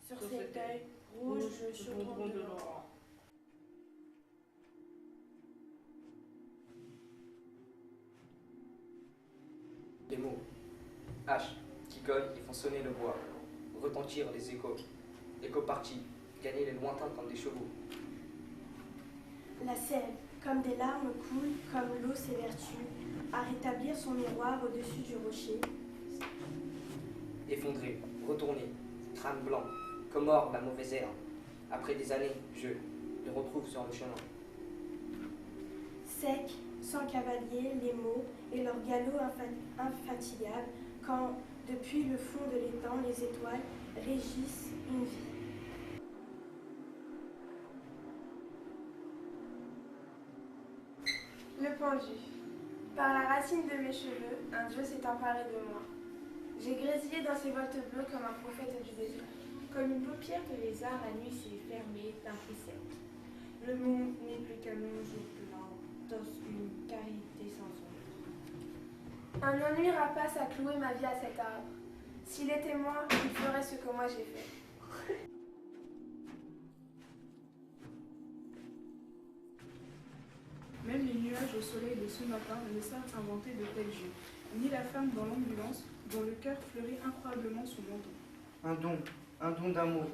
Sur cet œil rouge, chaudron de l'or. Les mots, haches, qui collent et font sonner le bois, retentir les échos, échos partis, gagner les lointains comme des chevaux. La sève, comme des larmes, coule, comme l'eau s'évertue, à rétablir son miroir au-dessus du rocher. Effondré, retourné, crâne blanc, comme or la mauvaise herbe. Après des années, je les retrouve sur le chemin. Secs, sans cavalier, les mots et leur galop infatigable, quand, depuis le fond de l'étang, les étoiles régissent une vie. Le pendu. Par la racine de mes cheveux, un dieu s'est emparé de moi. J'ai grésillé dans ses volutes bleues comme un prophète du désert. Comme une paupière de lézard, la nuit s'est fermée d'un précepte. Le monde n'est plus qu'un long jour blanc, dans une carité sans ombre. Un ennui rapace a cloué ma vie à cet arbre. S'il était moi, il ferait ce que moi j'ai fait. Même les nuages au soleil de ce matin ne savent inventer de tels jeux, ni la femme dans l'ambulance dont le cœur fleurit incroyablement son menton. Un don d'amour,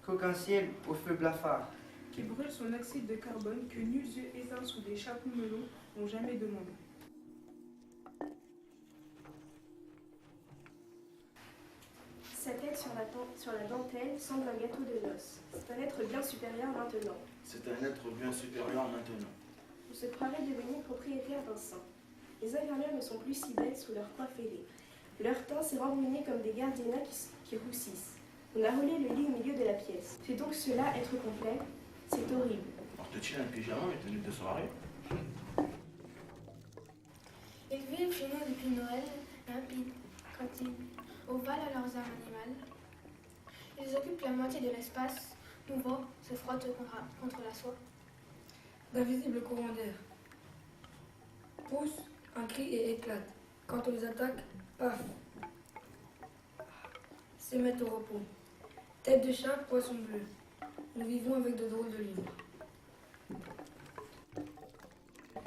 qu'aucun ciel au feu blafard. Qui brûle son oxyde de carbone que nuls yeux éteints sous des chapeaux melons n'ont jamais demandé. Sa tête sur la dentelle semble un gâteau de noces. C'est un être bien supérieur maintenant. C'est un être bien supérieur maintenant. On se croirait devenir propriétaire d'un saint. Les infirmières ne sont plus si belles sous leur coiffe ailée. Leur teint s'est rembruni comme des gardiennats qui roussissent. On a roulé le lit au milieu de la pièce. Fait donc cela être complet? C'est horrible. Porte-t-il un pyjama et tenue de soirée? Ils vivent chez nous depuis Noël, limpides, tranquilles, ovales à leurs armes animales. Ils occupent la moitié de l'espace, nouveau, se frottent contre la soie. D'invisibles courants d'air poussent un cri et éclatent. Quand on les attaque, paf, se mettent au repos. Tête de chat, poisson bleu. Nous vivons avec de drôles de livres.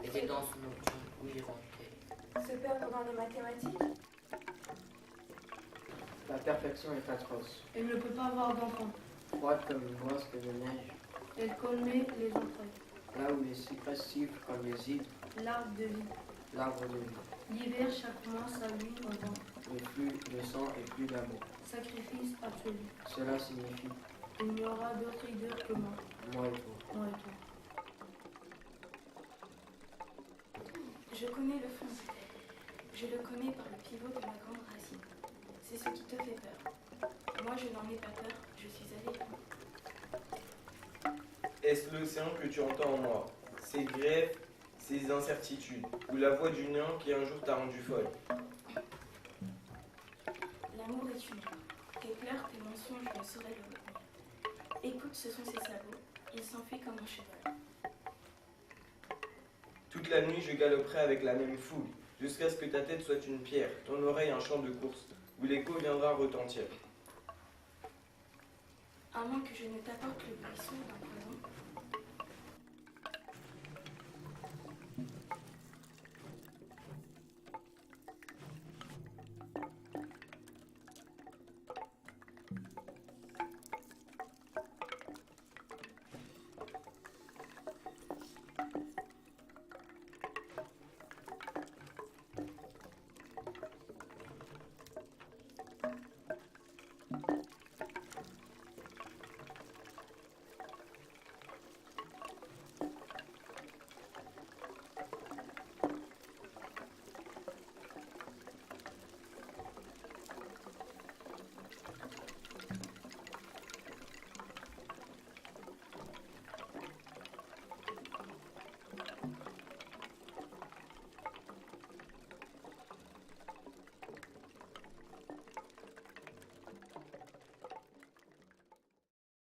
Et des danses nocturnes où iront-elles? Se perdre dans les mathématiques. La perfection est atroce, Elle ne peut pas avoir d'enfant. froide comme une brosque de neige, Elle colmait les entrailles. là où les cyprès sifflent comme les hydres, L'arbre de vie. l'arbre de vie. L'hiver, chaque mois, s'allume au vent. Le flux de sang et plus d'amour. Sacrifice absolu. Cela signifie Il n'y aura d'autre idole que moi. moi et toi. Moi et toi. Je connais le fond du terre. Je le connais par le pivot de ma grande racine. C'est ce qui te fait peur. Moi, je n'en ai pas peur. Je suis allée loin. Est-ce l'océan que tu entends en moi? Ces grèves, ces incertitudes, ou la voix du nain qui un jour t'a rendu folle? L'amour est une heure. Tes pleurs, tes mensonges ne sauraient le retenir. Écoute, ce sont ses sabots. Il s'enfuit comme un cheval. Toute la nuit, je galoperai avec la même fougue, jusqu'à ce que ta tête soit une pierre, ton oreille un champ de course, où l'écho viendra retentir. À moins que je ne t'apporte le buisson d'un poison,